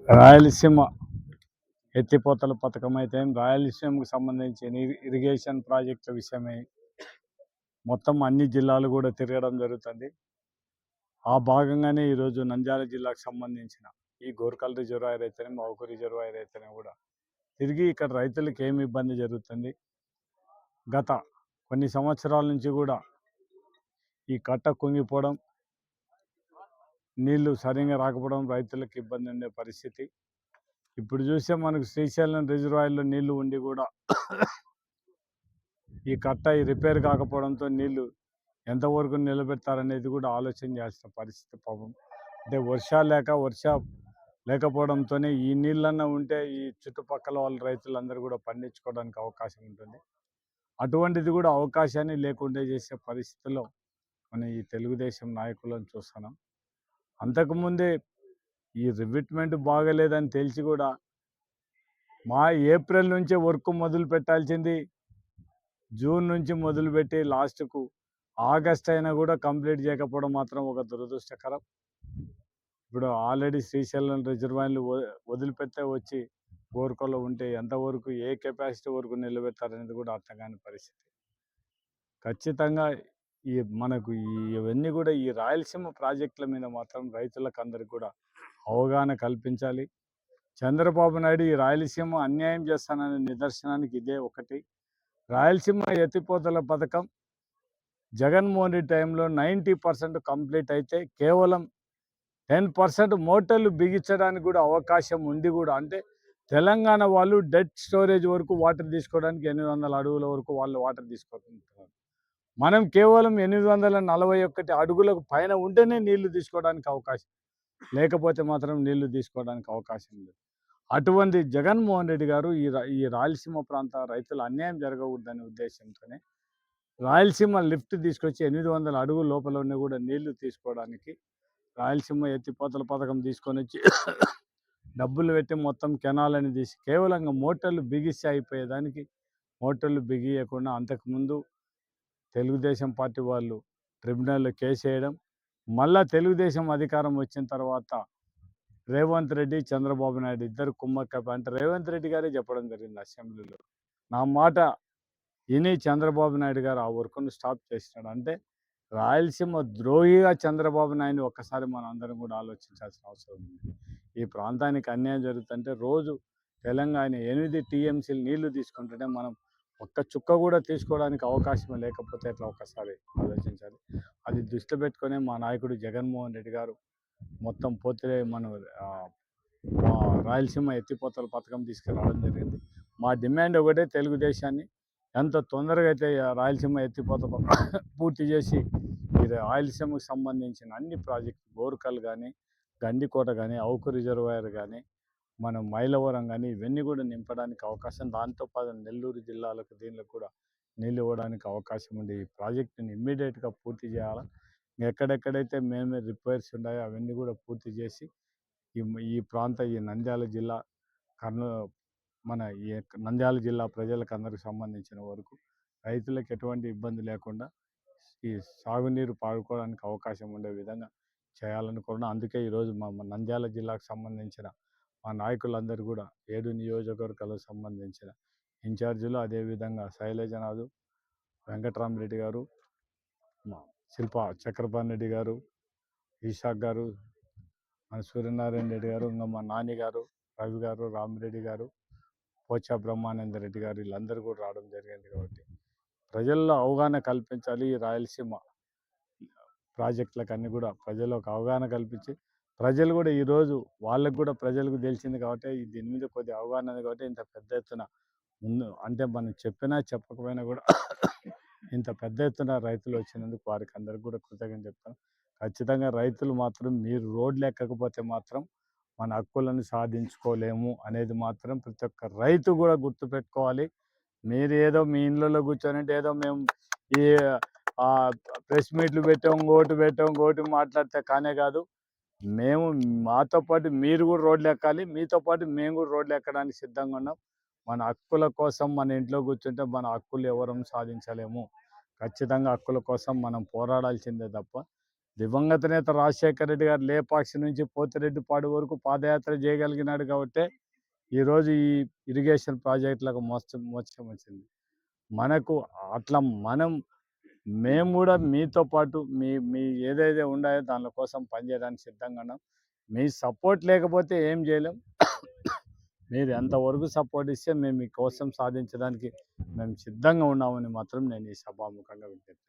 రాయలసీమ ఎత్తిపోతల పథకం అయితే రాయలసీమకు సంబంధించిన ఇరిగేషన్ ప్రాజెక్టుల విషయమై మొత్తం అన్ని జిల్లాలు కూడా తిరగడం జరుగుతుంది. ఆ భాగంగానే ఈరోజు నంద్యాల జిల్లాకు సంబంధించిన ఈ గోర్కల్ రిజర్వాయర్ అయితేనే, మౌకు రిజర్వాయర్ అయితేనే కూడా తిరిగి ఇక్కడ రైతులకు ఏమి ఇబ్బంది జరుగుతుంది, గత కొన్ని సంవత్సరాల నుంచి కూడా ఈ కట్ట కుంగిపోవడం, నీళ్లు సరిగా రాకపోవడం, రైతులకు ఇబ్బంది ఉండే పరిస్థితి. ఇప్పుడు చూస్తే మనకు శ్రీశైలం రిజర్వాయర్లో నీళ్లు ఉండి కూడా ఈ కట్ట రిపేర్ కాకపోవడంతో నీళ్లు ఎంతవరకు నిలబెడతారనేది కూడా ఆలోచన చేయాల్సిన పరిస్థితి. పాపం అంటే వర్ష లేకపోవడంతోనే ఈ నీళ్ళన్నా ఉంటే ఈ చుట్టుపక్కల వాళ్ళ రైతులందరూ కూడా పండించుకోవడానికి అవకాశం ఉంటుంది. అటువంటిది కూడా అవకాశాన్ని లేకుండా చేసే పరిస్థితిలో మనం ఈ తెలుగుదేశం నాయకులను చూస్తున్నాం. అంతకుముందే ఈ రివిట్మెంట్ బాగలేదని తెలిసి కూడా ఏప్రిల్ నుంచే వర్క్ మొదలు పెట్టాల్సింది జూన్ నుంచి మొదలుపెట్టి లాస్ట్కు ఆగస్ట్ అయినా కూడా కంప్లీట్ చేయకపోవడం మాత్రం ఒక దురదృష్టకరం. ఇప్పుడు ఆల్రెడీ శ్రీశైలం రిజర్వాయర్లు వదిలిపెడితే వచ్చి కోరుకోలో ఉంటే ఎంతవరకు ఏ కెపాసిటీ వరకు నిలబెడతారనేది కూడా అర్థం కాని పరిస్థితి. ఖచ్చితంగా మనకు ఇవన్నీ కూడా ఈ రాయలసీమ ప్రాజెక్టుల మీద మాత్రం రైతులకు అందరికీ కూడా అవగాహన కల్పించాలి. చంద్రబాబు నాయుడు ఈ రాయలసీమ అన్యాయం చేస్తాననే నిదర్శనానికి ఇదే ఒకటి. రాయలసీమ ఎత్తిపోతల పథకం జగన్మోహన్ రెడ్డి టైంలో 90% కంప్లీట్ అయితే కేవలం 10% మోటార్లు బిగించడానికి కూడా అవకాశం ఉండి కూడా, అంటే తెలంగాణ వాళ్ళు డెడ్ స్టోరేజ్ వరకు వాటర్ తీసుకోవడానికి 800 అడుగుల వరకు వాళ్ళు వాటర్ తీసుకుంటున్నారు. మనం కేవలం 841 అడుగులకు పైన ఉంటేనే నీళ్లు తీసుకోవడానికి అవకాశం, లేకపోతే మాత్రం నీళ్లు తీసుకోవడానికి అవకాశం లేదు. అటువంటి జగన్మోహన్ రెడ్డి గారు ఈ రాయలసీమ ప్రాంత రైతులు అన్యాయం జరగకూడదనే ఉద్దేశంతోనే రాయలసీమ లిఫ్ట్ తీసుకొచ్చి 800 అడుగుల లోపలనే కూడా నీళ్లు తీసుకోవడానికి రాయలసీమ ఎత్తిపోతల పథకం తీసుకొని వచ్చి డబ్బులు పెట్టి మొత్తం కెనాలని తీసి కేవలం మోటార్లు బిగిస్తే అయిపోయేదానికి మోటార్లు బిగియకుండా అంతకుముందు తెలుగుదేశం పార్టీ వాళ్ళు ట్రిబ్యునల్లో కేసు వేయడం, మళ్ళా తెలుగుదేశం అధికారం వచ్చిన తర్వాత రేవంత్ రెడ్డి, చంద్రబాబు నాయుడు ఇద్దరు కుమ్మక్క. అంటే రేవంత్ రెడ్డి గారే చెప్పడం జరిగింది అసెంబ్లీలో, నా మాట విని చంద్రబాబు నాయుడు గారు ఆ వర్క్ను స్టాప్ చేసినాడు. అంటే రాయలసీమ ద్రోహిగా చంద్రబాబు నాయుడు ఒక్కసారి మనం అందరం కూడా ఆలోచించాల్సిన అవసరం ఉంది. ఈ ప్రాంతానికి అన్యాయం జరుగుతుంటే రోజు తెలంగాణ 8 టీఎంసీలు నీళ్లు తీసుకుంటుంటే మనం ఒక్క చుక్క కూడా తీసుకోవడానికి అవకాశం లేకపోతే ఎట్లా ఒక్కసారి ఆలోచించాలి. అది దృష్టి పెట్టుకునే మా నాయకుడు జగన్మోహన్ రెడ్డి గారు మొత్తం పోతే మనం రాయలసీమ ఎత్తిపోతల పథకం తీసుకురావడం జరిగింది. మా డిమాండ్ ఒకటే, తెలుగుదేశాన్ని ఎంత తొందరగా అయితే రాయలసీమ ఎత్తిపోత పూర్తి చేసి ఈ రాయలసీమకు సంబంధించిన అన్ని ప్రాజెక్టులు గోర్కల్ కానీ, గండికోట కానీ, ఔకు రిజర్వాయర్ కానీ, మనం మైలవరం కానీ ఇవన్నీ కూడా నింపడానికి అవకాశం, దాంతోపాటు నెల్లూరు జిల్లాలకు దీనిలో కూడా నీళ్ళు ఇవ్వడానికి అవకాశం ఉంది. ఈ ప్రాజెక్టుని ఇమ్మీడియట్గా పూర్తి చేయాలి. ఎక్కడెక్కడైతే మేమే రిపేర్స్ ఉన్నాయో అవన్నీ కూడా పూర్తి చేసి ఈ ప్రాంత ఈ నంద్యాల జిల్లా మన ఈ నంద్యాల జిల్లా ప్రజలకు అందరికి సంబంధించిన వరకు రైతులకు ఎటువంటి ఇబ్బంది లేకుండా ఈ సాగునీరు పాడుకోవడానికి అవకాశం ఉండే విధంగా చేయాలనుకున్నాం. అందుకే ఈరోజు మా నంద్యాల జిల్లాకు సంబంధించిన మా నాయకులందరూ కూడా 7 నియోజకవర్గాలకు సంబంధించిన ఇన్ఛార్జీలు, అదేవిధంగా శైలజనాథు, వెంకటరామరెడ్డి గారు, శిల్ప చక్రపాణి రెడ్డి గారు, ఈషాక్ గారు, మన సూర్యనారాయణ రెడ్డి గారు, ఇంకా మా నాని గారు, రవి గారు, రామిరెడ్డి గారు, పోచా బ్రహ్మానంద రెడ్డి గారు, వీళ్ళందరూ కూడా రావడం జరిగింది. కాబట్టి ప్రజల్లో అవగాహన కల్పించాలి. ఈ రాయలసీమ ప్రాజెక్టులకు అన్నీ కూడా ప్రజలకు అవగాహన కల్పించి ప్రజలు కూడా ఈరోజు వాళ్ళకు కూడా ప్రజలకు తెలిసింది కాబట్టి దీని మీద కొద్దిగా అవగాహన ఉంది కాబట్టి ఇంత పెద్ద ఎత్తున ముందు, అంటే మనం చెప్పినా చెప్పకపోయినా కూడా ఇంత పెద్ద ఎత్తున రైతులు వచ్చినందుకు వారికి అందరికి కూడా కృతజ్ఞతలు చెప్తాను. ఖచ్చితంగా రైతులు మాత్రం మీరు రోడ్లు ఎక్కకపోతే మాత్రం మన హక్కులను సాధించుకోలేము అనేది మాత్రం ప్రతి ఒక్క రైతు కూడా గుర్తుపెట్టుకోవాలి. మీరు ఏదో మీ ఇళ్ళలో కూర్చొని ఏదో మేము ఈ ప్రెస్ మీట్లు పెట్టాం, ఓటు మాట్లాడితే కానే కాదు. మేము మాతో పాటు మీరు కూడా రోడ్లు ఎక్కాలి, మీతో పాటు మేము కూడా రోడ్లు ఎక్కడానికి సిద్ధంగా ఉన్నాం. మన హక్కుల కోసం మన ఇంట్లో కూర్చుంటే మన హక్కులు ఎవరం సాధించలేము. ఖచ్చితంగా హక్కుల కోసం మనం పోరాడాల్సిందే తప్ప దివంగత నేత రాజశేఖర రెడ్డి గారు లేపాక్షి నుంచి పోతిరెడ్డిపాడు వరకు పాదయాత్ర చేయగలిగినాడు కాబట్టే ఈరోజు ఈ ఇరిగేషన్ ప్రాజెక్టులకు మోక్షం వచ్చింది. మనకు అట్లా మేము కూడా మీతో పాటు మీ మీ ఏదైతే ఉన్నాయో దాని కోసం పనిచేయడానికి సిద్ధంగా ఉన్నాం. మీ సపోర్ట్ లేకపోతే ఏం చేయలేం. మీరు ఎంతవరకు సపోర్ట్ ఇస్తే మేము మీకోసం సాధించడానికి మేము సిద్ధంగా ఉన్నామని మాత్రం నేను ఈ సభాముఖంగా విజ్ఞప్తి